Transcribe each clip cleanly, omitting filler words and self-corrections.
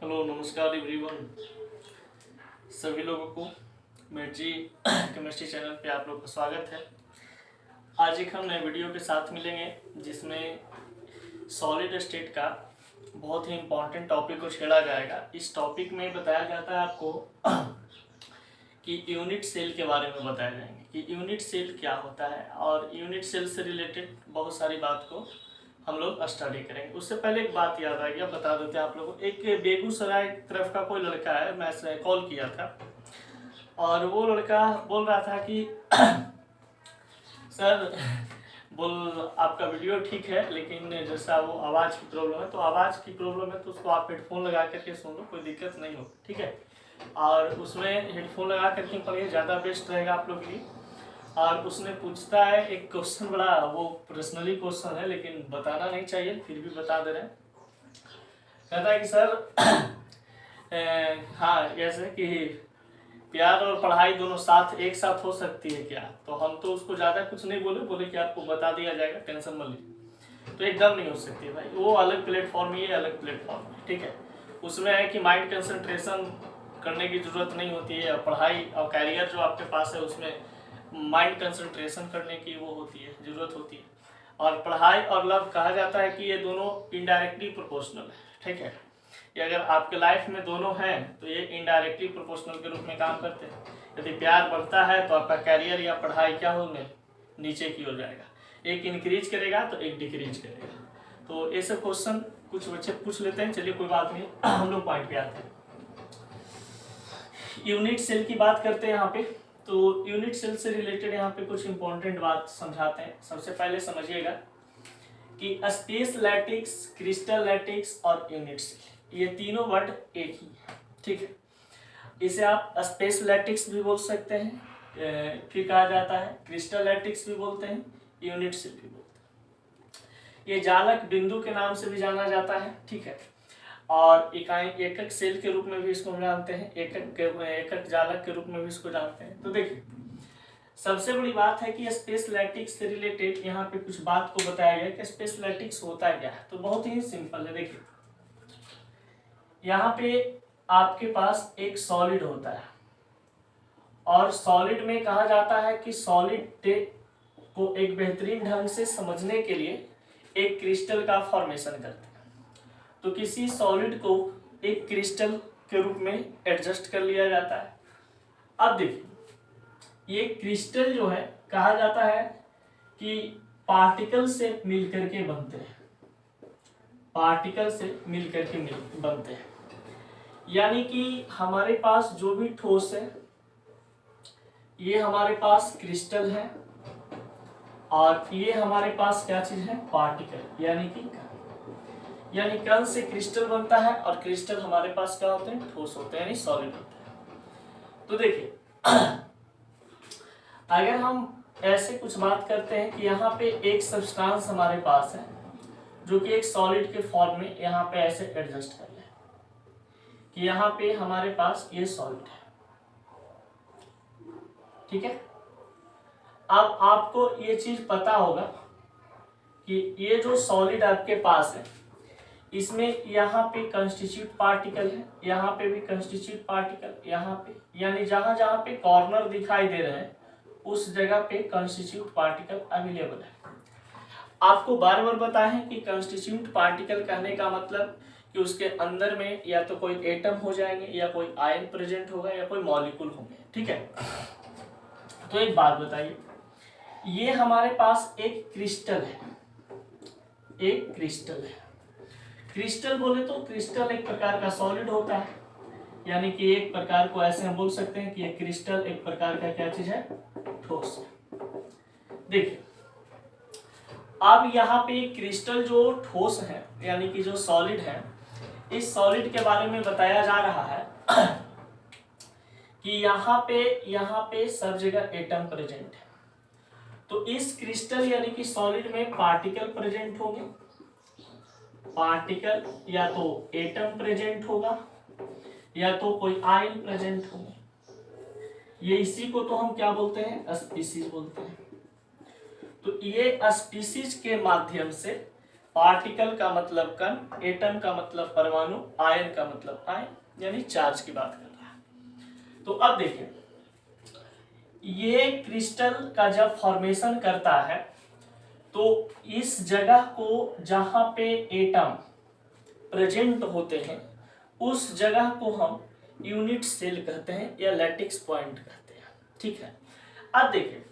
Hello नमस्कार everyone, सभी लोगों को मेरे जी केमिस्ट्री चैनल पे आप लोग का स्वागत है। आज एक हम नए वीडियो के साथ मिलेंगे जिसमें सॉलिड स्टेट का बहुत ही इम्पोर्टेंट टॉपिक को छेड़ा जाएगा। इस टॉपिक में बताया जाता है आपको कि यूनिट सेल के बारे में बताया जाएंगे कि यूनिट सेल क्या होता है, और यूनिट सेल से रिलेटेड बहुत सारी बात को हम लोग स्टडी करेंगे। उससे पहले एक बात याद आ गया, बता देते हैं आप लोगों को। एक बेगूसराय तरफ का कोई लड़का है, मैं कॉल किया था और वो लड़का बोल रहा था कि सर बोल आपका वीडियो ठीक है, लेकिन जैसा वो आवाज़ की प्रॉब्लम है, तो आवाज़ की प्रॉब्लम है तो उसको आप हेडफोन लगा करके सुन लो, कोई दिक्कत नहीं हो, ठीक है। और उसमें हेडफोन लगा करके पढ़िए, ज़्यादा बेस्ट रहेगा आप लोग के लिए। और उसने पूछता है एक क्वेश्चन, बड़ा वो पर्सनली क्वेश्चन है लेकिन बताना नहीं चाहिए, फिर भी बता दे रहे हैं। कहता है कि सर हाँ जैसे कि प्यार और पढ़ाई दोनों साथ एक साथ हो सकती है क्या? तो हम तो उसको ज़्यादा कुछ नहीं बोले कि आपको बता दिया जाएगा, टेंशन मत लीजिए। तो एकदम नहीं हो सकती है भाई, वो अलग प्लेटफॉर्म, ये अलग प्लेटफॉर्म है, ठीक है। उसमें है कि माइंड कंसंट्रेशन करने की ज़रूरत नहीं होती है, पढ़ाई और कैरियर जो आपके पास है उसमें माइंड कंसंट्रेशन करने की वो होती है, ज़रूरत होती है। और पढ़ाई और लव कहा जाता है कि ये दोनों इनडायरेक्टली प्रोपोर्शनल है, ठीक है। ये अगर आपके लाइफ में दोनों हैं तो ये इनडायरेक्टली प्रोपोर्शनल के रूप में काम करते हैं। यदि प्यार बढ़ता है तो आपका कैरियर या पढ़ाई क्या होंगे, नीचे की हो जाएगा। एक इंक्रीज करेगा तो एक डिक्रीज करेगा। तो ऐसे क्वेश्चन कुछ बच्चे पूछ लेते हैं, चलिए कोई बात नहीं हम लोग पॉइंट पे आते हैं। यूनिट सेल की बात करते हैं यहाँ पे। तो यूनिट सेल से रिलेटेड यहाँ पे कुछ इंपॉर्टेंट बात समझाते हैं। सबसे पहले समझिएगा कि स्पेस लैटिक्स, क्रिस्टल लैटिक्स और यूनिट सेल, ये तीनों वर्ड एक ही है, ठीक है। इसे आप स्पेस लैटिक्स भी बोल सकते हैं, फिर कहा जाता है क्रिस्टल लैटिक्स भी बोलते हैं, यूनिट सेल भी बोलते हैं। ये जालक बिंदु के नाम से भी जाना जाता है, ठीक है। और एकक सेल के रूप में भी इसको जानते हैं, एकक जालक के रूप में भी इसको जानते हैं। तो देखिए सबसे बड़ी बात है कि स्पेस लैटिक्स से रिलेटेड यहाँ पे कुछ बात को बताया गया कि स्पेस लैटिक्स होता क्या है। तो बहुत ही सिंपल है, देखिए यहाँ पे आपके पास एक सॉलिड होता है और सॉलिड में कहा जाता है कि सॉलिड को एक बेहतरीन ढंग से समझने के लिए एक क्रिस्टल का फॉर्मेशन करते हैं। तो किसी सॉलिड को एक क्रिस्टल के रूप में एडजस्ट कर लिया जाता है। अब देखिए ये क्रिस्टल जो है कहा जाता है कि पार्टिकल से मिलकर के बनते हैं, पार्टिकल से मिलकर के बनते हैं। यानी कि हमारे पास जो भी ठोस है ये हमारे पास क्रिस्टल है और ये हमारे पास क्या चीज है, पार्टिकल, यानी कि कण से क्रिस्टल बनता है और क्रिस्टल हमारे पास क्या होते हैं, ठोस होते हैं, यानी सॉलिड होते हैं। तो देखिए अगर हम ऐसे कुछ बात करते हैं कि यहाँ पे एक सब्सटेंस हमारे पास है जो कि एक सॉलिड के फॉर्म में यहाँ पे ऐसे एडजस्ट कर ले कि यहाँ पे हमारे पास ये सॉलिड है, ठीक है। अब आपको ये चीज पता होगा कि ये जो सॉलिड आपके पास है इसमें यहाँ पे कंस्टिट्यूट पार्टिकल है, यहाँ पे भी कंस्टिट्यूट पार्टिकल, यहाँ पे, यानी जहां जहां पे कॉर्नर दिखाई दे रहे हैं उस जगह पे कंस्टिट्यूट पार्टिकल अवेलेबल है। आपको बार बार बताया है कि कंस्टिट्यूट पार्टिकल कहने का मतलब कि उसके अंदर में या तो कोई एटम हो जाएंगे या कोई आयन प्रेजेंट होगा या कोई मॉलिक्यूल होंगे, ठीक है। तो एक बात बताइए, ये हमारे पास एक क्रिस्टल है, एक क्रिस्टल है। क्रिस्टल बोले तो क्रिस्टल एक प्रकार का सॉलिड होता है, यानी कि एक प्रकार को ऐसे हम बोल सकते हैं कि ये क्रिस्टल एक प्रकार का क्या चीज है, ठोस है। देखिए अब यहाँ पे क्रिस्टल जो ठोस है यानी कि जो सॉलिड है, इस सॉलिड के बारे में बताया जा रहा है कि यहाँ पे सब जगह एटम प्रेजेंट है। तो इस क्रिस्टल यानी कि सॉलिड में पार्टिकल प्रेजेंट होंगे, पार्टिकल या तो एटम प्रेजेंट होगा या तो कोई आयन प्रेजेंट होंगे। ये इसी को तो हम क्या बोलते हैं, स्पीसीज बोलते हैं। तो ये स्पीसीज के माध्यम से पार्टिकल का मतलब कण, एटम का मतलब परमाणु, आयन का मतलब आयन, यानी चार्ज की बात कर रहा है। तो अब देखिए, ये क्रिस्टल का जब फॉर्मेशन करता है तो इस जगह को जहां पे एटम प्रेजेंट होते हैं उस जगह को हम यूनिट सेल कहते हैं या लैटिक्स पॉइंट कहते हैं। ठीक है, अब देखिए,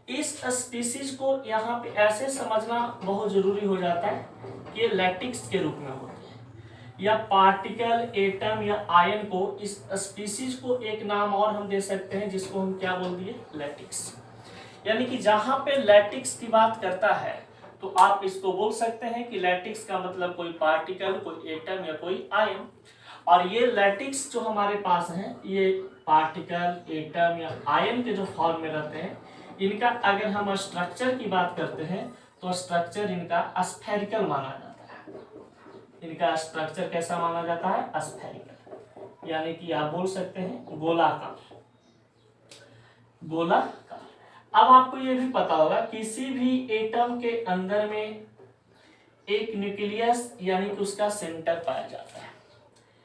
इस स्पीसीज को यहाँ पे ऐसे समझना बहुत जरूरी हो जाता है कि लैटिक्स के रूप में होते हैं, या पार्टिकल, एटम या आयन को, इस स्पीसीज को एक नाम और हम दे सकते हैं जिसको हम क्या बोल दिए, लैटिक्स। यानी कि जहां पे लैटिक्स की बात करता है तो आप इसको बोल सकते हैं कि लैटिक्स का मतलब कोई पार्टिकल, कोई एटम या कोई आयन। और ये लैटिक्स जो हमारे पास हैं, ये पार्टिकल, एटम या आयन के जो फॉर्म में रहते हैं, इनका अगर हम स्ट्रक्चर की बात करते हैं तो स्ट्रक्चर इनका स्फेरिकल माना जाता है। इनका स्ट्रक्चर कैसा माना जाता है, स्फेरिकल, यानी कि आप बोल सकते हैं गोलाकार, गोलाकार। अब आपको यह भी पता होगा किसी भी एटम के अंदर में एक न्यूक्लियस यानी कि उसका सेंटर पाया जाता है।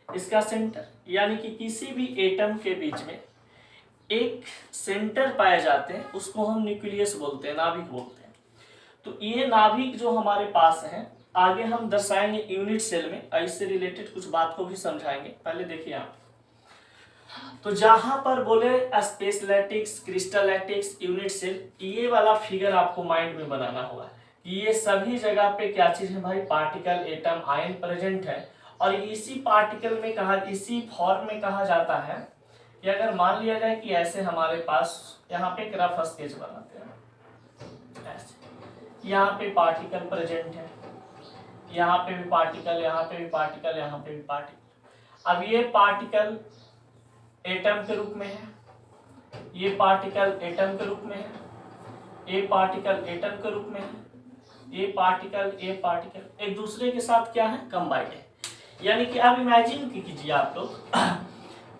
इसका सेंटर यानी कि किसी भी एटम के बीच में एक सेंटर पाए जाते हैं, उसको हम न्यूक्लियस बोलते हैं, नाभिक बोलते हैं। तो ये नाभिक जो हमारे पास है, आगे हम दर्शाएंगे यूनिट सेल में, इससे रिलेटेड कुछ बात को भी समझाएंगे। पहले देखिए आप, तो जहां पर बोले space lattice, crystal lattice, unit cell, ये वाला फिगर आपको माइंड में बनाना होगा कि ये सभी जगह पे क्या चीज है भाई, पार्टिकल, एटम, आयन प्रेजेंट है। और इसी पार्टिकल में कहा, इसी फॉर्म में कहा जाता है कि अगर मान लिया जाए कि ऐसे हमारे पास यहाँ पे एक रफ स्केच बनाते हैं, ऐसे यहाँ पे पार्टिकल प्रेजेंट है, यहाँ पे भी पार्टिकल, यहाँ पे भी पार्टिकल, यहाँ पे भी पार्टिकल। अब ये पार्टिकल एटम के रूप में है, ये पार्टिकल एटम के रूप में है, ये पार्टिकल एटम के रूप में है, ये पार्टिकल एक दूसरे के साथ क्या है, कंबाइंड है। यानी कि अब इमेजिन कीजिए आप लोग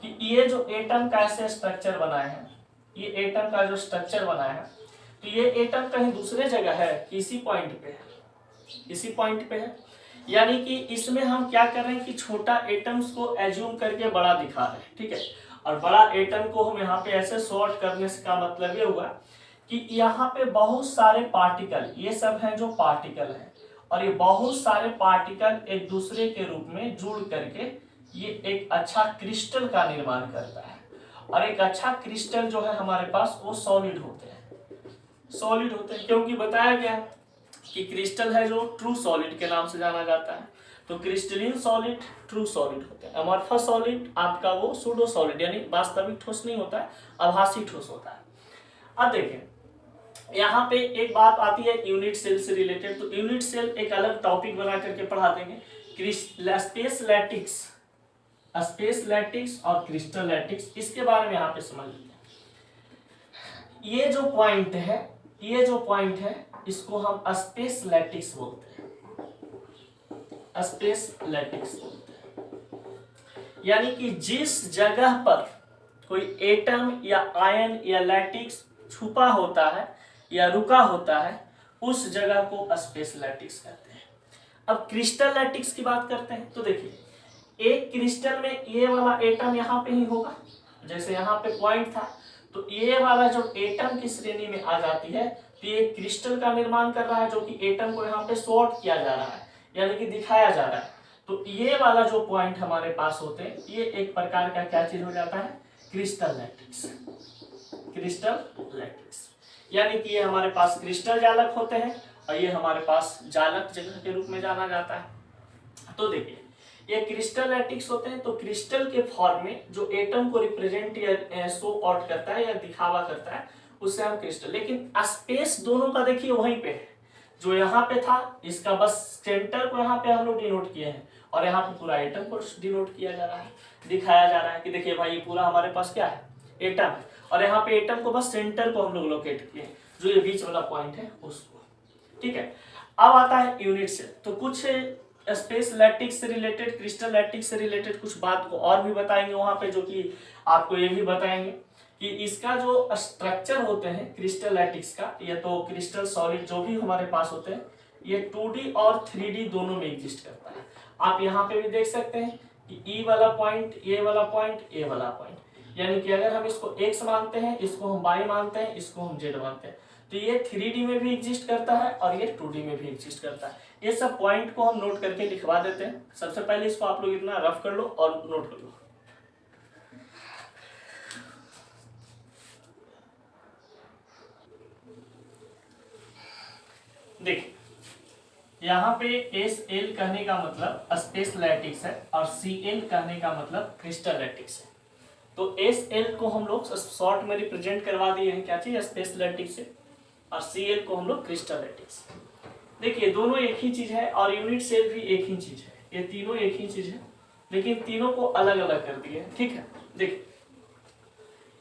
कि ये जो एटम का ऐसे स्ट्रक्चर बना है, ये एटम का जो स्ट्रक्चर बना है, तो ये एटम कहीं दूसरे जगह है, किसी पॉइंट पे है, किसी पॉइंट पे है। यानी कि इसमें हम क्या कर रहे हैं कि छोटा एटम्स को एज्यूम करके बड़ा दिखा रहे हैं, ठीक है। और बड़ा एटम को हम यहाँ पे ऐसे सॉर्ट करने से का मतलब ये हुआ कि यहाँ पे बहुत सारे पार्टिकल, ये सब हैं जो पार्टिकल हैं, और ये बहुत सारे पार्टिकल एक दूसरे के रूप में जुड़ करके ये एक अच्छा क्रिस्टल का निर्माण करता है। और एक अच्छा क्रिस्टल जो है हमारे पास, वो सॉलिड होते हैं, सॉलिड होते हैं, क्योंकि बताया गया कि क्रिस्टल है जो ट्रू सॉलिड के नाम से जाना जाता है। तो क्रिस्टलिन सॉलिड ट्रू सॉलिड होते हैं, अमॉर्फस सॉलिड आपका वो सूडो सॉलिड, यानी वास्तविक ठोस नहीं होता है, आभासी ठोस होता है। अब देखें, यहाँ पे एक बात आती है यूनिट सेल से रिलेटेड, तो यूनिट सेल एक अलग टॉपिक बना करके पढ़ा देंगे। स्पेस लैटिक्स और क्रिस्टल लैटिक्स, इसके बारे में यहाँ पे समझ लेते हैं। ये जो पॉइंट है, ये जो पॉइंट है, इसको हम स्पेस लैटिक्स बोलते हैं, स्पेस लैटिक्स बोलते हैं। यानी कि जिस जगह पर कोई एटम या आयन या लैटिक्स छुपा होता है या रुका होता है, उस जगह को स्पेस लैटिक्स कहते हैं। अब क्रिस्टल लैटिक्स की बात करते हैं, तो देखिए, एक क्रिस्टल में ये वाला एटम यहाँ पे ही होगा, जैसे यहाँ पे पॉइंट था, तो ये वाला जो एटम की श्रेणी में आ जाती है, तो ये क्रिस्टल का निर्माण कर रहा है, जो कि एटम को यहाँ पे सॉर्ट किया जा रहा है, यानी कि दिखाया जा रहा है। तो ये वाला जो पॉइंट हमारे पास होते हैं, ये एक प्रकार का क्या चीज हो जाता है, क्रिस्टल लैटिक्स, क्रिस्टल लैटिक्स। यानी कि ये हमारे पास क्रिस्टल जालक होते हैं और ये हमारे पास जालक जगह के रूप में जाना जाता है। तो देखिए, ये क्रिस्टल लैटिक्स होते हैं, तो क्रिस्टल के फॉर्म में जो एटम को रिप्रेजेंट या शो आउट करता है या दिखावा करता है, उससे हम क्रिस्टल। लेकिन स्पेस दोनों का देखिए वहीं पे है, जो यहाँ पे था, इसका बस सेंटर को यहाँ पे हम लोग डिनोट किए हैं, और यहाँ पे पूरा एटम को डिनोट किया जा रहा है, दिखाया जा रहा है कि देखिए भाई, ये पूरा हमारे पास क्या है, एटम है। और यहाँ पे एटम को बस सेंटर को हम लोग लोकेट किए, जो ये बीच वाला पॉइंट है उसको, ठीक है। अब आता है यूनिट सेल, तो कुछ स्पेस लैटिक्स से रिलेटेड, क्रिस्टल लैटिक्स से रिलेटेड कुछ बात को और भी बताएंगे वहां पे, जो कि आपको ये भी बताएंगे कि इसका जो स्ट्रक्चर होते हैं क्रिस्टल लैटिक्स का, या तो क्रिस्टल सॉलिड जो भी हमारे पास होते हैं, ये 2D और 3D दोनों में एग्जिस्ट करता है। आप यहाँ पे भी देख सकते हैं कि E वाला पॉइंट, ए वाला पॉइंट, ए वाला पॉइंट, यानी कि अगर हम इसको x मानते हैं, इसको हम y मानते हैं, इसको हम z मानते हैं, तो ये 3D में भी एग्जिस्ट करता है और ये 2D में भी एग्जिस्ट करता है। ये सब पॉइंट को हम नोट करके लिखवा देते हैं। सबसे पहले इसको आप लोग इतना रफ कर लो और नोट कर लो। देखिए यहाँ पे SL कहने का मतलब स्पेस लैटिक्स है और CL कहने का मतलब क्रिस्टल लैटिक्स है। तो SL को हम लोग शॉर्ट में रिप्रेजेंट करवा दिए हैं क्या चीज, स्पेस लैटिक्स से, और CL को हम लोग क्रिस्टल लैटिक्स। देखिए दोनों एक ही चीज है और यूनिट सेल भी एक ही चीज है, ये तीनों एक ही चीज है, लेकिन तीनों को अलग अलग कर दिए। ठीक है, देखिए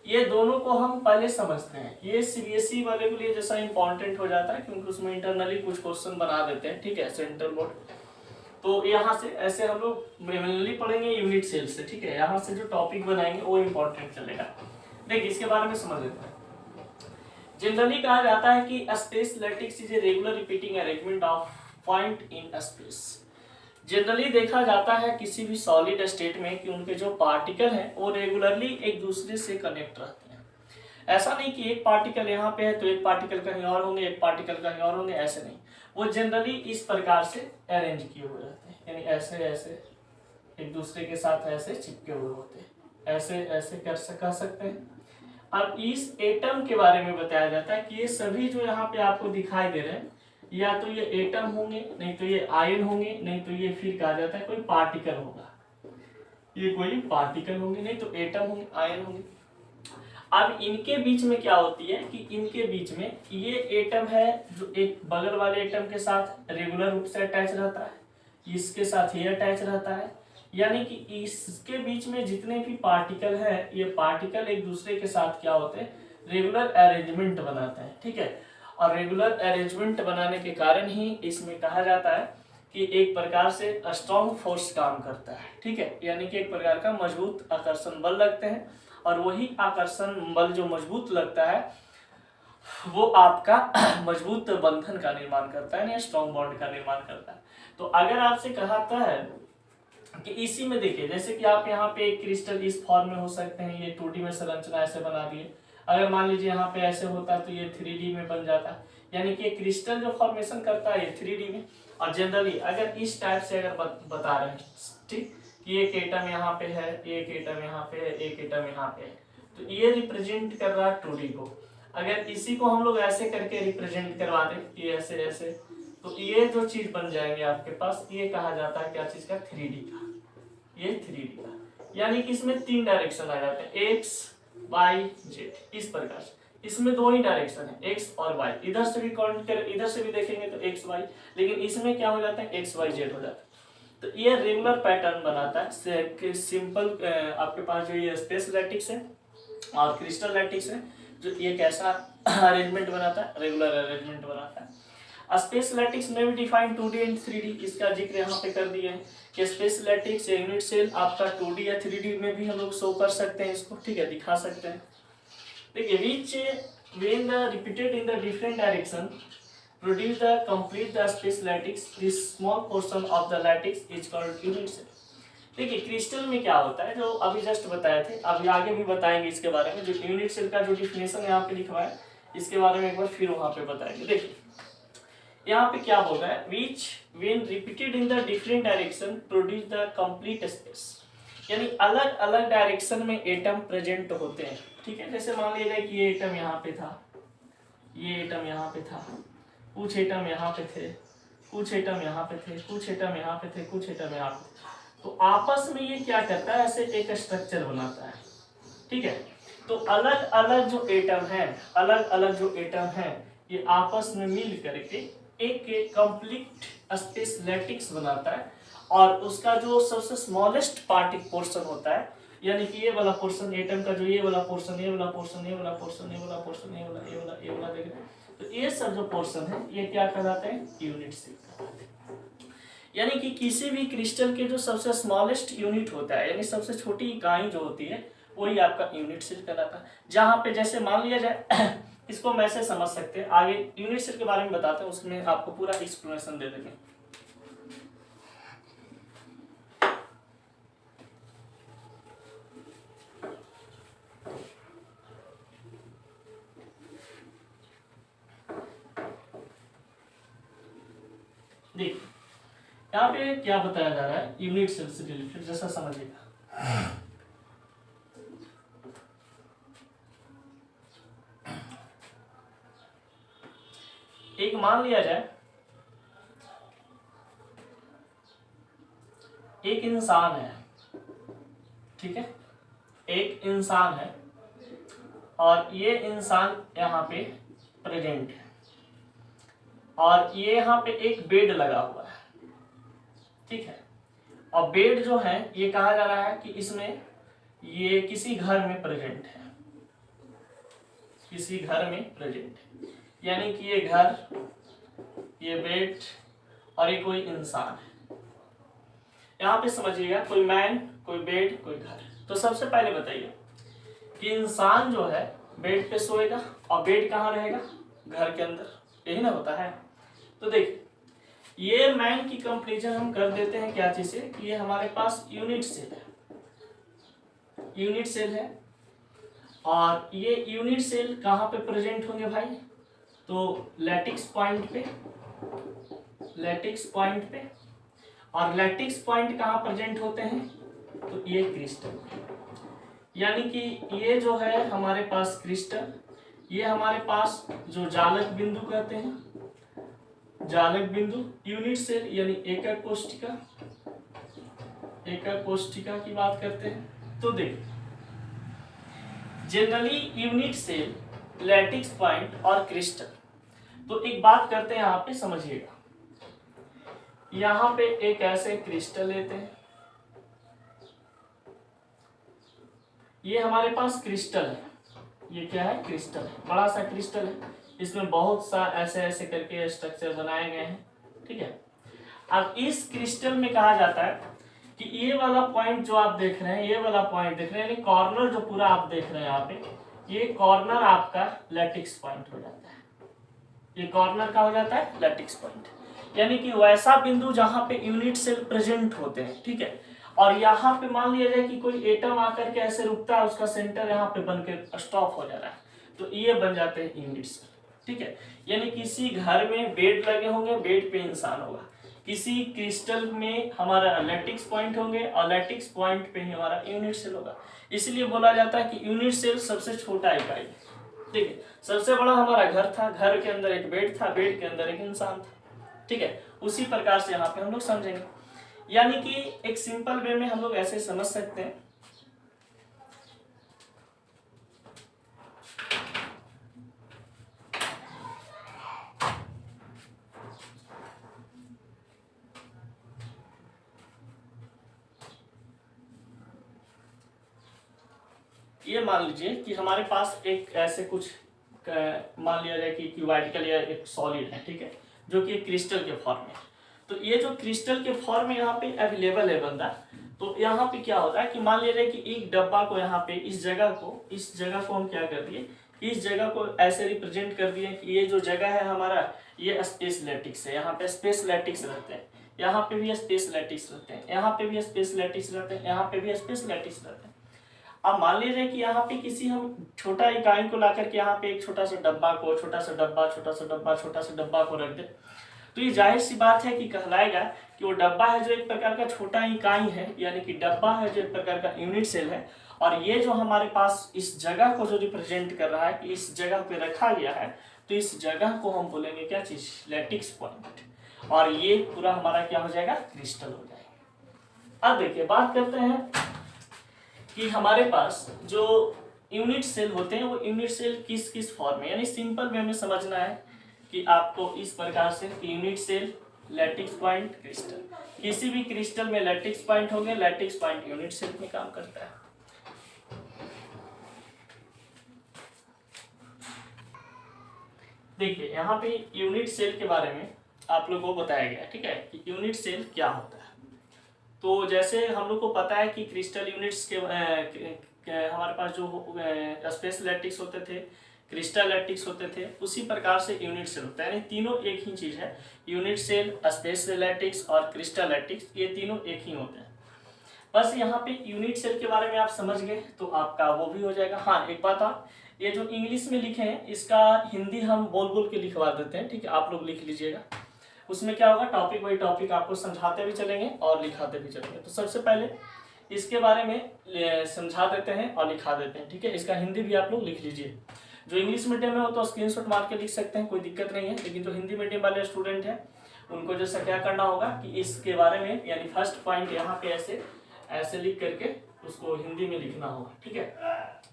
ये दोनों को हम पहले समझते हैं। ये CBSE वाले के लिए जैसा इंपॉर्टेंट हो जाता है क्योंकि उसमें इंटरनली कुछ क्वेश्चन बना देते हैं। ठीक है, सेंट्रल बोर्ड, तो यहाँ से ऐसे हम लोग मेनली पढ़ेंगे यूनिट सेल से। ठीक है, यहाँ से जो टॉपिक बनाएंगे वो इंपॉर्टेंट चलेगा। देखिए इसके बारे में समझ लेते हैं। जनरली कहा जाता है कि space lattice is a regular repeating arrangement of point in space. Generally देखा जाता है किसी भी सॉलिड स्टेट में कि उनके जो पार्टिकल हैं वो रेगुलरली एक दूसरे से कनेक्ट रहते हैं। ऐसा नहीं कि एक पार्टिकल यहाँ पे है तो एक पार्टिकल कहीं और होंगे, एक पार्टिकल कहीं और होंगे, ऐसे नहीं। वो जनरली इस प्रकार से अरेंज किए हुए रहते हैं, यानी ऐसे ऐसे एक दूसरे के साथ ऐसे चिपके हुए होते हैं, ऐसे ऐसे कह सकते हैं। अब इस एटम के बारे में बताया जाता है कि ये सभी जो यहाँ पे आपको दिखाई दे रहे हैं, या तो ये एटम होंगे, नहीं तो ये आयन होंगे, नहीं तो ये फिर कहा जाता है कोई पार्टिकल होगा। ये कोई पार्टिकल होंगे, नहीं तो एटम होंगे, आयन होंगे। अब इनके बीच में क्या होती है कि इनके बीच में ये एटम है जो एक बगल वाले एटम के साथ रेगुलर रूप से अटैच रहता है, इसके साथ ये अटैच रहता है, यानी कि इसके बीच में जितने भी पार्टिकल है ये पार्टिकल एक दूसरे के साथ क्या होते हैं, रेगुलर अरेंजमेंट बनाते हैं। ठीक है, और रेगुलर अरेंजमेंट बनाने के कारण ही इसमें कहा जाता है कि एक प्रकार से स्ट्रॉन्ग फोर्स काम करता है। ठीक है, यानी कि एक प्रकार का मजबूत आकर्षण बल लगते हैं, और वही आकर्षण बल जो मजबूत लगता है वो आपका मजबूत बंधन का निर्माण करता है, स्ट्रॉन्ग बॉन्ड का निर्माण करता है। तो अगर आपसे कहता है कि इसी में देखिए, जैसे कि आप यहाँ पे क्रिस्टल इस फॉर्म में हो सकते हैं, ये 2D में संरचना ऐसे बना दिए। अगर मान लीजिए यहाँ पे ऐसे होता तो ये 3D में बन जाता, यानी कि क्रिस्टल जो फॉर्मेशन करता है ये 3D में। और जनरली अगर इस टाइप से अगर बता रहे हैं, ठीक, कि एक एटम यहाँ पे है, एक एटम यहाँ पे है, एक एटम यहाँ पे है, तो ये रिप्रेजेंट कर रहा है 2D को। अगर इसी को हम लोग ऐसे करके रिप्रेजेंट करवा दें, ये ऐसे ऐसे, तो ये जो चीज बन जाएंगे आपके पास, ये कहा जाता है क्या चीज का, 3D का। ये 3D का, यानी कि इसमें 3 डायरेक्शन आ जाते हैं, एक्स वाई जेड, इस प्रकार से। इसमें 2 ही डायरेक्शन है, एक्स और वाई। इधर से भी काउंट करें, इधर से भी देखेंगे तो एक्स वाई, लेकिन इसमें क्या हो जाता है, एक्स वाई जेड हो जाता है। तो ये रेगुलर पैटर्न बनाता है। सिंपल आपके पास जो ये स्पेस लैटिक्स है और क्रिस्टल लैटिक्स है, जो ये कैसा अरेंजमेंट बनाता है, रेगुलर अरेंजमेंट बनाता है। स्पेस लैटिक्स में भी डिफाइन 2D एंड 3D, इसका जिक्र यहाँ पे कर दिए हैं कि स्पेस लैटिक्स यूनिट सेल आपका 2D या 3D में भी हम लोग शो कर सकते हैं इसको। ठीक है, दिखा सकते हैं। देखिए विच when the repeated in the different direction produce the complete the space lattice, this small portion of the lattice is called unit cell। देखिए क्रिस्टल में क्या होता है, जो अभी जस्ट बताए थे, अभी आगे भी बताएंगे इसके बारे में। जो यूनिट सेल का जो डिफिनेशन यहाँ पे लिखा है, इसके बारे में एक बार फिर वहाँ पे बताएंगे। देखिए यहाँ पे क्या बोल रहा है, which when repeated in the different direction produce the complete space, यानी अलग अलग डायरेक्शन में एटम प्रेजेंट होते हैं। ठीक है, जैसे मान लीजिए कि ये एटम यहाँ पे था, ये एटम यहाँ पे था, कुछ एटम यहाँ पे थे, कुछ एटम यहाँ पे थे, कुछ एटम यहाँ पे थे, कुछ एटम यहाँ पे थे। तो आपस में ये क्या करता है, ऐसे एक स्ट्रक्चर बनाता है। ठीक है, तो अलग अलग जो एटम है, अलग अलग जो एटम है, ये आपस में मिल करके एक कंप्लीट स्पेस लैटिक्स बनाता है। और उसका जो सबसे स्मॉलेस्ट पार्टिक पोर्शन होता है, यानी कि ये वाला पोर्शन एटम का, जो ये वाला पोर्शन, ये वाला पोर्शन, ये वाला पोर्शन, ये वाला पोर्शन, ये वाला, ये वाला, ये वाला, देख रहे हैं, तो ये सब जो पोर्शन है ये क्या कहलाते हैं, यूनिट सेल कहलाते हैं। यानी कि किसी भी क्रिस्टल के जो सबसे स्मॉलेस्ट यूनिट होता है, यानी सबसे छोटी इकाई जो होती है, वही आपका यूनिट सेल कहलाता है। जहाँ पे जैसे मान लिया जाए इसको मैं से समझ सकते हैं। आगे यूनिट सेल के बारे में बताते हैं, उसमें आपको पूरा एक्सप्लेनेशन दे देंगे। देखिए यहाँ पे क्या बताया जा रहा है यूनिट सेल से रिलेटेड, जैसा समझिएगा। एक मान लिया जाए एक इंसान है, ठीक है, एक इंसान है और ये इंसान यहाँ पे प्रेजेंट है और ये यहाँ पे एक बेड लगा हुआ है, ठीक है। और बेड जो है ये कहा जा रहा है कि इसमें ये किसी घर में प्रेजेंट है, किसी घर में प्रेजेंट है, यानी कि ये घर, ये बेड और ये कोई इंसान है। यहाँ पे समझिएगा, कोई मैन, कोई बेड, कोई घर। तो सबसे पहले बताइए कि इंसान जो है बेड पे सोएगा और बेड कहाँ रहेगा, घर के अंदर, यही ना होता है। तो देखिए ये मैन की कंपेरिजन हम कर देते हैं क्या चीज से, कि ये हमारे पास यूनिट सेल है, यूनिट सेल है। और ये यूनिट सेल कहाँ पे प्रेजेंट होंगे भाई, तो लैटिक्स पॉइंट पे, लैटिक्स पॉइंट पे। और लैटिक्स पॉइंट कहाँ प्रेजेंट होते हैं, तो ये क्रिस्टल, यानी कि ये जो है हमारे पास क्रिस्टल, ये हमारे पास जो जालक बिंदु कहते हैं, जालक बिंदु, यूनिट सेल यानी एकक कोष्ठिका, एकक कोष्ठिका की बात करते हैं। तो देखिए generally unit cell, lattice point और क्रिस्टल। तो एक बात करते हैं यहाँ पे समझिएगा, यहाँ पे एक ऐसे क्रिस्टल लेते हैं, ये हमारे पास क्रिस्टल है, ये क्या है, क्रिस्टल है, बड़ा सा क्रिस्टल है, इसमें बहुत सा ऐसे ऐसे करके स्ट्रक्चर बनाए गए हैं, ठीक है। अब इस क्रिस्टल में कहा जाता है कि ये वाला पॉइंट जो आप देख रहे हैं, ये वाला पॉइंट देख रहे हैं, यानी कॉर्नर जो पूरा आप देख रहे हैं यहाँ पे, ये कॉर्नर आपका लैटिक्स पॉइंट हो जाता है, ये कॉर्नर का हो जाता है लैटिक्स पॉइंट, यानी कि वैसा बिंदु जहां पे यूनिट सेल प्रेजेंट होते हैं, ठीक है। और यहाँ पे मान लिया जाए कि कोई एटम आकर के ऐसे रुकता है, उसका सेंटर यहाँ पे बन के स्टॉप हो जा रहा है, तो ये बन जाते हैं यूनिट सेल, ठीक है। यानी किसी घर में बेड लगे होंगे, बेड पे इंसान होगा, किसी क्रिस्टल में हमारा लैटिक्स पॉइंट होंगे और लैटिक्स पॉइंट पे ही हमारा यूनिट सेल होगा। इसलिए बोला जाता है कि यूनिट सेल सबसे छोटा इकाई है, ठीक है। सबसे बड़ा हमारा घर था, घर के अंदर एक बेड था, बेड के अंदर एक इंसान था, ठीक है। उसी प्रकार से यहाँ पे हम लोग समझेंगे, यानी कि एक सिंपल वे में हम लोग ऐसे समझ सकते हैं। ये मान लीजिए कि हमारे पास एक ऐसे कुछ मान लिया जाए कि क्यूबाइटिकल या एक सॉलिड है, ठीक है, जो कि क्रिस्टल के फॉर्म में। तो ये जो क्रिस्टल के फॉर्म में यहाँ पे अवेलेबल है बंदा, तो यहाँ पे क्या होता है कि मान लिया जाए कि एक डब्बा को यहाँ पे इस जगह को हम क्या कर दिए, इस जगह को ऐसे रिप्रेजेंट कर दिए कि ये जो जगह है हमारा, ये स्पेस लैटिक्स है, यहाँ पे स्पेस लैटिक्स रहते हैं, यहाँ पे भी स्पेस लैटिक्स रहते हैं, यहाँ पे भी स्पेस लैटिक्स रहते हैं, यहाँ पे भी स्पेस लैटिक्स रहते हैं। अब मान लीजिए कि यहाँ पे किसी हम छोटा इकाई को लाकर के यहाँ पे एक छोटा सा डब्बा को, छोटा सा डब्बा, छोटा सा डब्बा, छोटा सा डब्बा को रख दे, तो ये जाहिर सी बात है कि कहलाएगा कि वो डब्बा है जो एक प्रकार का छोटा इकाई है, यानी कि डब्बा है जो एक प्रकार का यूनिट सेल है। और ये जो हमारे पास इस जगह को जो रिप्रेजेंट कर रहा है कि इस जगह पे रखा गया है, तो इस जगह को हम बोलेंगे क्या चीज, लैटिक्स पॉइंट। और ये पूरा हमारा क्या हो जाएगा, क्रिस्टल हो जाएगा। अब देखिए बात करते हैं कि हमारे पास जो यूनिट सेल होते हैं वो यूनिट सेल किस किस फॉर्म में, यानी सिंपल वे में समझना है कि आपको इस प्रकार से कि unit cell, lattice point, crystal, किसी भी क्रिस्टल में लैटिक्स पॉइंट होंगे, लैटिक्स पॉइंट यूनिट सेल में काम करता है। देखिए यहाँ पे यूनिट सेल के बारे में आप लोगों को बताया गया, ठीक है, कि यूनिट सेल क्या होता है। तो जैसे हम लोग को पता है कि क्रिस्टल यूनिट्स के हमारे पास जो स्पेस लैटिक्स होते थे, क्रिस्टल लैटिक्स होते थे, उसी प्रकार से यूनिट सेल होता है। यानी तीनों एक ही चीज है, यूनिट सेल, स्पेस लैटिक्स और क्रिस्टल लैटिक्स, ये तीनों एक ही होते हैं। बस यहाँ पे यूनिट सेल के बारे में आप समझ गए तो आपका वो भी हो जाएगा। हाँ एक बात और, ये जो इंग्लिश में लिखे हैं इसका हिंदी हम बोल बोल के लिखवा देते हैं, ठीक है, आप लोग लिख लीजिएगा। उसमें क्या होगा, टॉपिक बाई टॉपिक आपको समझाते भी चलेंगे और लिखाते भी चलेंगे। तो सबसे पहले इसके बारे में समझा देते हैं और लिखा देते हैं, ठीक है। इसका हिंदी भी आप लोग लिख लीजिए। जो इंग्लिश मीडियम में हो तो स्क्रीनशॉट मार के लिख सकते हैं, कोई दिक्कत नहीं है। लेकिन जो हिंदी मीडियम वाले स्टूडेंट हैं उनको जैसा क्या करना होगा कि इसके बारे में, यानी फर्स्ट पॉइंट यहाँ पे ऐसे लिख करके उसको हिंदी में लिखना होगा, ठीक है,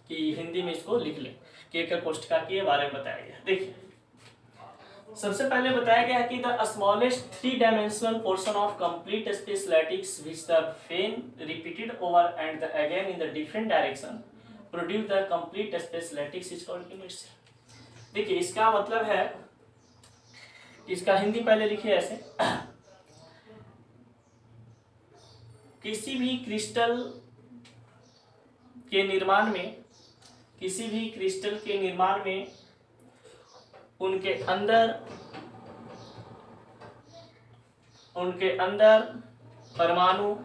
कि हिंदी में इसको लिख लें कि एक कोष्ठिका के बारे में बताया गया। देखिए सबसे पहले बताया गया है कि the smallest 3 dimensional portion of complete space lattice which the when repeated over and again in the different direction produce the complete space lattice is called unit cell. देखिए इसका मतलब है, इसका हिंदी पहले लिखिए ऐसे, किसी भी क्रिस्टल के निर्माण में, किसी भी क्रिस्टल के निर्माण में उनके अंदर परमाणु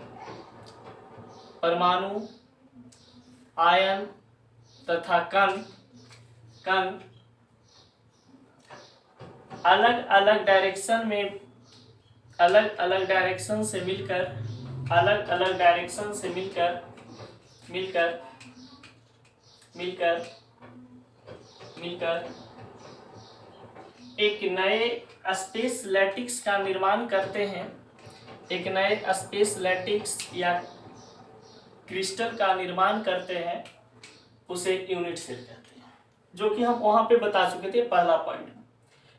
आयन तथा कण अलग अलग डायरेक्शन से मिलकर एक नए स्पेस लैटिक्स का निर्माण करते हैं, एक नए स्पेस लैटिक्स या क्रिस्टल का निर्माण करते हैं, उसे यूनिट सेल कहते हैं, जो कि हम वहां पे बता चुके थे पहला पॉइंट।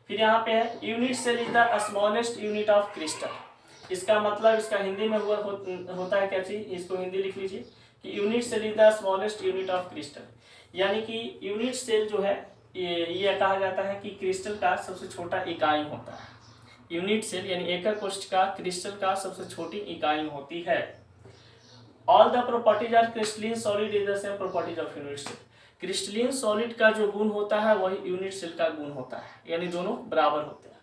फिर यहाँ पे है unit cell is the smallest unit of crystal. इसका मतलब, इसका हिंदी में होता है क्या चीज, इसको हिंदी लिख लीजिए कि unit cell is the smallest unit of crystal. यानी कि यूनिट सेल जो है ये कहा जाता है कि क्रिस्टल का सबसे छोटा इकाई होता है। यूनिट सेल यानी एकक कोष्ठिका क्रिस्टल का सबसे छोटी इकाई होती है। All the properties are crystalline solid is the same properties of unit cell. Crystalline solid का जो गुण होता है वही यूनिट सेल का गुण होता है, यानी दोनों बराबर होते हैं।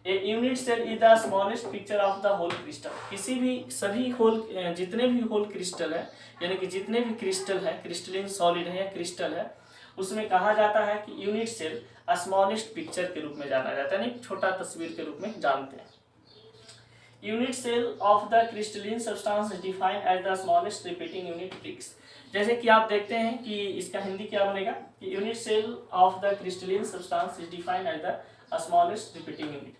A unit cell is the smallest picture of the whole crystal. किसी भी सभी होल, जितने भी होल क्रिस्टल है, यानी कि जितने भी क्रिस्टल है, क्रिस्टलीन सॉलिड है या क्रिस्टल है, उसमें कहा जाता है कि यूनिट सेल स्मॉलेस्ट पिक्चर के रूप में जाना जाता है, यानी छोटा तस्वीर के रूप में जानते हैं। Unit cell of the crystalline substance is defined as the smallest repeating unit bricks. जैसे कि आप देखते हैं कि इसका हिंदी क्या बनेगा कि unit cell of the crystalline substance is defined as the smallest repeating unit.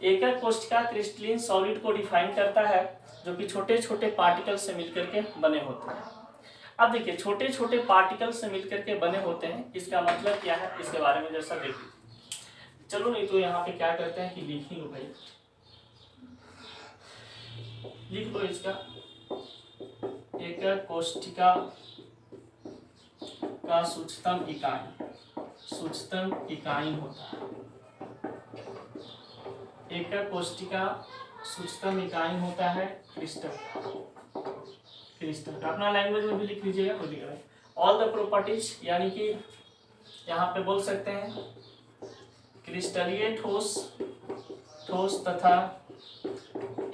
एकक कोष्ठिका क्रिस्टलीन सॉलिड को डिफाइन करता है जो कि छोटे छोटे पार्टिकल से मिलकर के बने होते हैं। अब देखिए छोटे छोटे पार्टिकल से मिलकर के बने होते हैं, इसका मतलब क्या है इसके बारे में जैसा देखिए। चलो नहीं तो यहाँ पे क्या करते हैं कि लिख ही लो भाई, लिख लो इसका। एकक कोष्ठिका का सूक्ष्मतम इकाई होता है। एकक कोष्ठिका सूक्ष्मतम इकाई होता है क्रिस्टल का। अपना लैंग्वेज में भी लिख लीजिएगा, कोई दिक्कत नहीं। ऑल द प्रॉपर्टीज, यानी कि यहाँ पे बोल सकते हैं क्रिस्टलीय ठोस तथा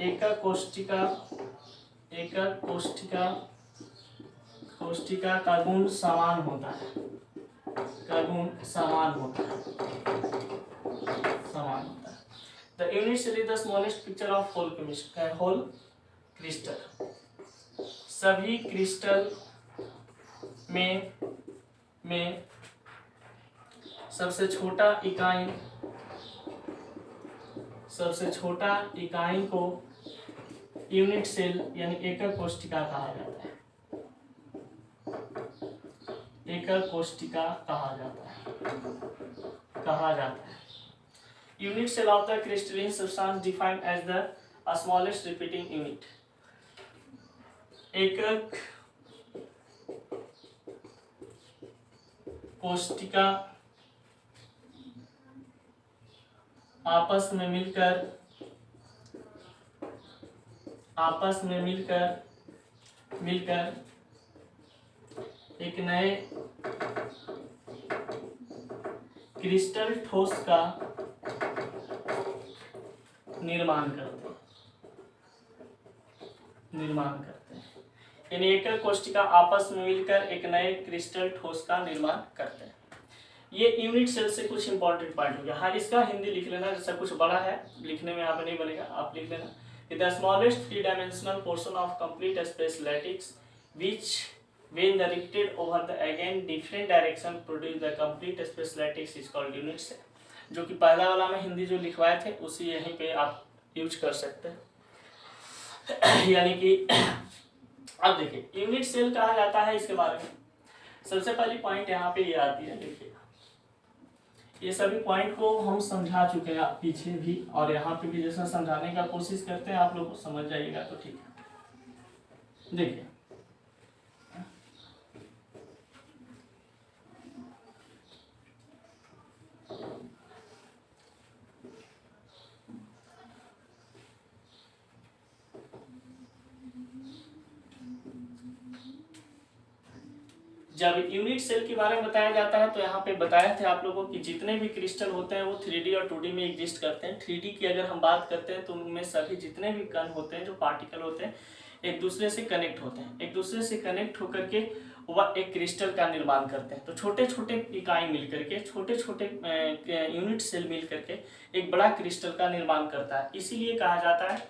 एकक कोष्ठिका का गुण समान होता है, the unit cell is the smallest picture of whole crystal. सभी क्रिस्टल में सबसे छोटा इकाई को यूनिट सेल यानी एकक कोष्ठिका कहा जाता है। एकक कोष्ठिका कहा जाता है। Unit cell of the crystalline substance defined as the smallest repeating unit. एकक कोष्ठिका आपस में मिलकर एक नए क्रिस्टल ठोस का निर्माण करते हैं यानी एकल कोशिका आपस में मिलकर एक नए क्रिस्टल ठोस का निर्माण करते हैं। ये यूनिट सेल से कुछ इंपॉर्टेंट पॉइंट हो गया। हाँ, इसका हिंदी लिख लेना, जैसा कुछ बड़ा है लिखने में यहाँ पे नहीं बनेगा, आप लिख लेना। The smallest 3-dimensional portion of complete space lattice which when directed over the again different direction produce the complete space lattice is called unit cell। जो कि पहला वाला में हिंदी जो लिखवाए थे उसी यहीं पे आप यूज कर सकते हैं। यानी कि अब देखिए यूनिट सेल कहा जाता है, इसके बारे में सबसे पहली पॉइंट यहाँ पे ये आती है। देखिए ये सभी पॉइंट को हम समझा चुके हैं पीछे भी, और यहाँ पे भी जैसा समझाने का कोशिश करते हैं आप लोग को समझ जाइएगा तो ठीक है। देखिए जब यूनिट सेल के बारे में बताया जाता है तो यहाँ पे बताया थे आप लोगों को कि जितने भी क्रिस्टल होते हैं वो 3D और 2D में एग्जिस्ट करते हैं। 3D की अगर हम बात करते हैं तो उनमें सभी जितने भी कण होते हैं, जो पार्टिकल होते हैं, एक दूसरे से कनेक्ट होते हैं। एक दूसरे से कनेक्ट होकर के वह एक क्रिस्टल का निर्माण करते हैं। तो छोटे छोटे इकाई मिल करके, छोटे छोटे यूनिट सेल मिल करके एक बड़ा क्रिस्टल का निर्माण करता है। इसीलिए कहा जाता है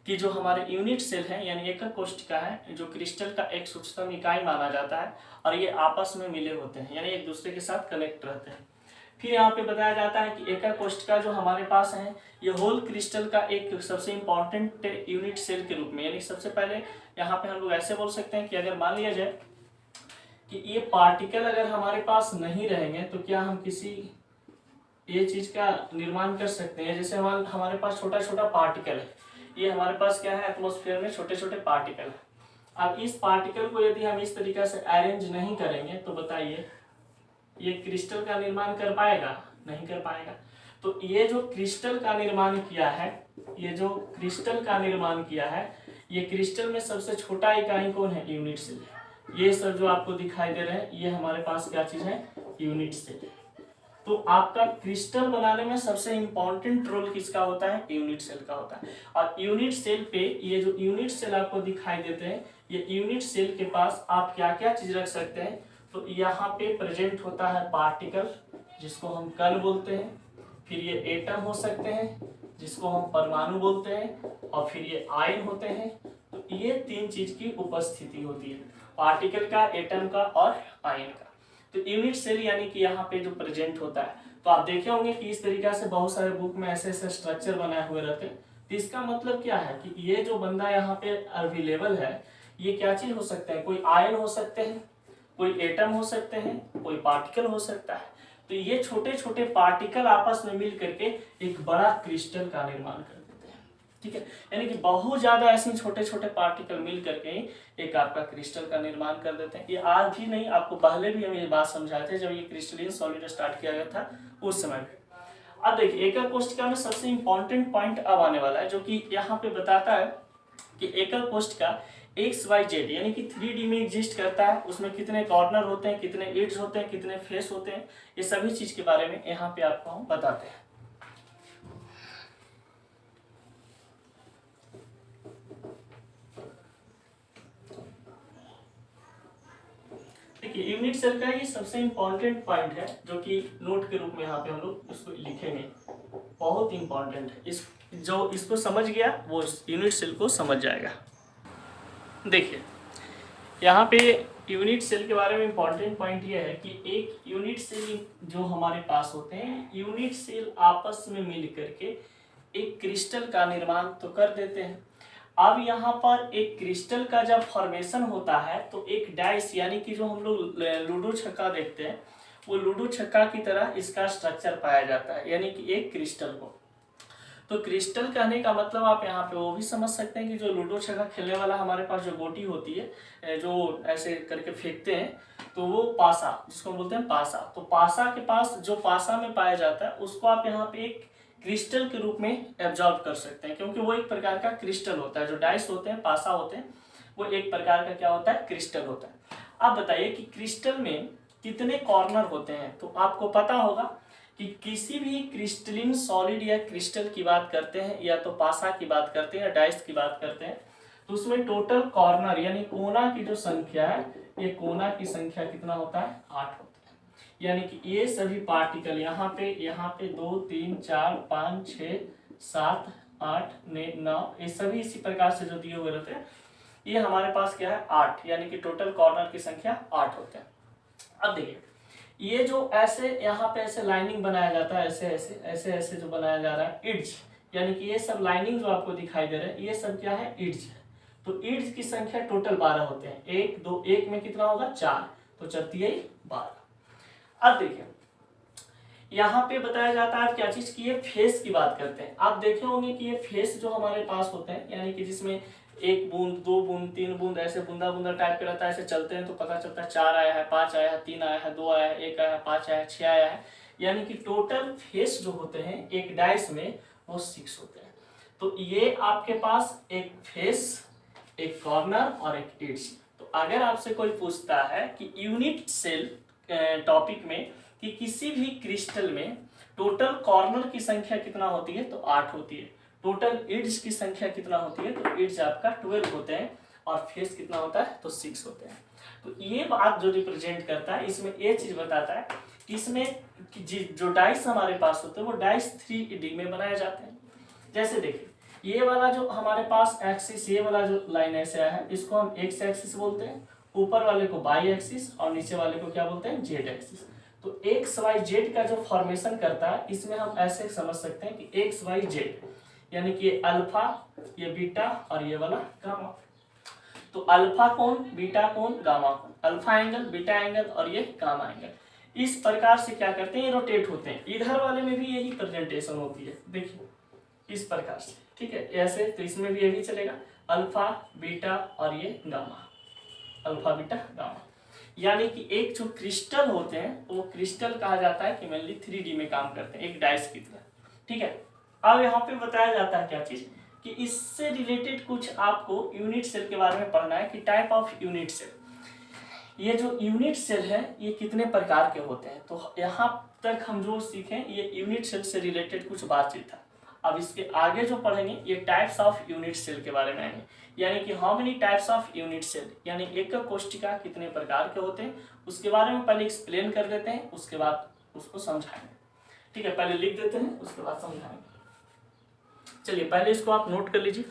कि जो हमारे यूनिट सेल है यानी एकक कोशिका है, जो क्रिस्टल का एक सूक्ष्मतम इकाई माना जाता है, और ये आपस में मिले होते हैं यानी एक दूसरे के साथ कनेक्ट रहते हैं। फिर यहाँ पे बताया जाता है कि एकक कोशिका जो हमारे पास है ये होल क्रिस्टल का एक सबसे इम्पॉर्टेंट यूनिट सेल के रूप में, यानी सबसे पहले यहाँ पे हम लोग ऐसे बोल सकते हैं कि अगर मान लिया जाए कि ये पार्टिकल अगर हमारे पास नहीं रहेंगे तो क्या हम किसी ये चीज का निर्माण कर सकते हैं। जैसे हमारे पास छोटा छोटा पार्टिकल है, ये हमारे पास क्या है, एटमॉस्फेयर में छोटे छोटे पार्टिकल है। अब इस पार्टिकल को यदि हम इस तरीके से अरेंज नहीं करेंगे तो बताइए ये क्रिस्टल का निर्माण कर पाएगा? नहीं कर पाएगा। तो ये जो क्रिस्टल का निर्माण किया है, ये क्रिस्टल में सबसे छोटा इकाई कौन है? Unit cell. ये सब जो आपको दिखाई दे रहे हैं ये हमारे पास क्या चीज है? Unit cell. तो आपका क्रिस्टल बनाने में सबसे इंपॉर्टेंट रोल किसका होता है? यूनिट सेल का होता है। और यूनिट सेल पे ये जो यूनिट सेल आपको दिखाई देते हैं, ये यूनिट सेल के पास आप क्या क्या चीज रख सकते हैं? तो यहाँ पे प्रेजेंट होता है पार्टिकल जिसको हम कण बोलते हैं, फिर ये एटम हो सकते हैं जिसको हम परमाणु बोलते हैं, और फिर ये आयन होते हैं। तो ये तीन चीज की उपस्थिति होती है, पार्टिकल का, एटम का और आयन का। तो यूनिट सेल यानी कि यहाँ पे जो प्रेजेंट होता है, तो आप देखे होंगे कि इस तरीके से बहुत सारे बुक में ऐसे ऐसे स्ट्रक्चर बनाए हुए रहते हैं। तो इसका मतलब क्या है कि ये जो बंदा यहाँ पे अवेलेबल है ये क्या चीज हो सकते हैं? कोई आयन हो सकते हैं, कोई एटम हो सकते हैं, कोई पार्टिकल हो सकता है। तो ये छोटे छोटे पार्टिकल आपस में मिल करके एक बड़ा क्रिस्टल का निर्माण कर देते हैं। ठीक है, यानी कि बहुत ज्यादा ऐसे छोटे छोटे पार्टिकल मिल करके एक आपका क्रिस्टल का निर्माण कर देते हैं। ये आज ही नहीं, आपको पहले भी हम ये बात समझाए थे जब ये क्रिस्टलिन सॉलिड स्टार्ट किया गया था उस समय पे। अब देखिए एकल कोशिका में सबसे इंपॉर्टेंट पॉइंट अब आने वाला है, जो कि यहाँ पे बताता है कि एकल कोशिका XYZ यानी कि 3D में एग्जिस्ट करता है। उसमें कितने कॉर्नर होते हैं, कितने एड्स होते हैं, कितने फेस होते हैं, ये सभी चीज के बारे में यहाँ पे आपको हम बताते हैं। देखिए यूनिट सेल का ये सबसे इंपॉर्टेंट पॉइंट है, जो कि नोट के रूप में यहाँ पे हम लोग इसको लिखेंगे, बहुत इंपॉर्टेंट है। जो इसको समझ गया वो यूनिट सेल को समझ जाएगा। देखिए यहाँ पे यूनिट सेल के बारे में इंपॉर्टेंट पॉइंट ये है कि एक यूनिट सेल जो हमारे पास होते हैं, यूनिट सेल आपस में मिल करके एक क्रिस्टल का निर्माण तो कर देते हैं। अब यहाँ पर एक क्रिस्टल का जब फॉर्मेशन होता है तो एक डाइस यानी कि जो हम लोग लूडो छक्का देखते हैं, वो लूडो छक्का की तरह इसका स्ट्रक्चर पाया जाता है, यानी कि एक क्रिस्टल को। तो क्रिस्टल कहने का मतलब आप यहाँ पे वो भी समझ सकते हैं कि जो लूडो छक्का खेलने वाला हमारे पास जो गोटी होती है, जो ऐसे करके फेंकते हैं, तो वो पासा, जिसको हम बोलते हैं पासा। तो पासा के पास जो पासा में पाया जाता है उसको आप यहाँ पे एक क्रिस्टल के रूप में एब्जॉर्व कर सकते हैं, क्योंकि वो एक प्रकार का क्रिस्टल होता है। जो डाइस होते हैं, पासा होते हैं, वो एक प्रकार का क्या होता है? क्रिस्टल होता है। अब बताइए कि क्रिस्टल में कितने कॉर्नर होते हैं? तो आपको पता होगा कि किसी भी क्रिस्टलिन सॉलिड या क्रिस्टल की बात करते हैं, या तो पासा की बात करते हैं या डाइस की बात करते हैं, तो उसमें टोटल कॉर्नर यानी कोना की जो संख्या है, ये कोना की संख्या कितना होता है? 8 होता है। यानी कि ये सभी पार्टिकल यहाँ पे 2 3 4 5 6 7 8 9, ये सभी इसी प्रकार से जो दिए हुए रहते हैं, ये हमारे पास क्या है? 8, यानी कि टोटल कॉर्नर की संख्या 8 होते हैं। अब देखिए, ये जो ऐसे यहाँ पे ऐसे लाइनिंग बनाया जाता है, ऐसे ऐसे ऐसे ऐसे जो बनाया जा रहा है, इड्ज, यानी कि ये सब लाइनिंग जो आपको दिखाई दे रहा है, ये सब क्या है? इड्ज है। तो इड्स की संख्या टोटल 12 होते हैं। 1 2 1 में कितना होगा? 4, तो 4 3 12। अब देखिए, यहाँ पे बताया जाता है क्या चीज की, ये फेस की बात करते हैं। आप देखे होंगे कि ये फेस जो हमारे पास होते हैं, यानी कि जिसमें 1 बूंद 2 बूंद 3 बूंद ऐसे बूंदा बूंदा टाइप का रहता है, ऐसे चलते हैं तो पता चलता है 4 आया है, 5 आया है, 3 आया है, 2 आया है, 1 आया है, 5 आया है, 6 आया है। यानी कि टोटल फेस जो होते हैं एक डाइस में, वो 6 होते हैं। तो ये आपके पास एक फेस, एक कॉर्नर और एक एड्ज। तो अगर आपसे कोई पूछता है कि यूनिट सेल टॉपिक में कि किसी भी क्रिस्टल में टोटल कॉर्नर की संख्या कितना होती है, तो 8 होती है। टोटल एड्ज की संख्या कितना होती है, तो एड्ज आपका 12 होते हैं, और फेस कितना होता है, तो 6 होते हैं। तो ये बात जो रिप्रेजेंट करता है, इसमें ये चीज बताता है कि इसमें जो डाइस हमारे पास होते हैं, वो डाइस 3D में बनाए जाते हैं। जैसे देखिए, ये वाला जो हमारे पास एक्सिस, ये वाला जो लाइन ऐसे आया है, इसको हम एक्स एक्सिस बोलते हैं, ऊपर वाले को वाई एक्सिस, और नीचे वाले को क्या बोलते हैं? Z axis. तो एक्स वाई जेड का जो फॉर्मेशन करता है, इसमें हम ऐसे समझ सकते हैं कि एक्स वाई जेड, यानी कि ये अल्फा, ये बीटा, और ये वाला गामा। तो अल्फा कोण, बीटा कोण, गामा कोण, अल्फा एंगल, बीटा एंगल, और ये गामा एंगल। इस प्रकार से क्या करते हैं? ये रोटेट होते हैं। इधर वाले में भी यही प्रेजेंटेशन होती है, देखिए इस प्रकार से, ठीक है, ऐसे। तो इसमें भी यही चलेगा, अल्फा बीटा और ये गामा, अल्फा बीटा गामा। यानी कि एक जो क्रिस्टल होते हैं, वो क्रिस्टल कहा जाता है कि मेनली 3D में काम करते हैं, एक डाइस की तरह, ठीक है। अब यहाँ पे बताया जाता है क्या चीज, कि इससे रिलेटेड कुछ आपको यूनिट सेल के बारे में पढ़ना है, कि टाइप ऑफ यूनिट सेल। ये जो यूनिट सेल है, ये कितने प्रकार के होते हैं। तो यहाँ तक हम जो सीखें, ये यूनिट सेल से रिलेटेड कुछ बातचीत था। अब इसके आगे जो पढ़ेंगे, ये टाइप्स ऑफ यूनिट सेल के बारे में आएंगे, यानी कि how many types of unit cell, यानी एक कोशिका कितने प्रकार के होते हैं, उसके बारे में पहले एक्सप्लेन कर देते हैं, उसके बाद उसको समझाएंगे। ठीक है, पहले लिख देते हैं, उसके बाद समझाएंगे। चलिए, पहले इसको आप नोट कर लीजिए।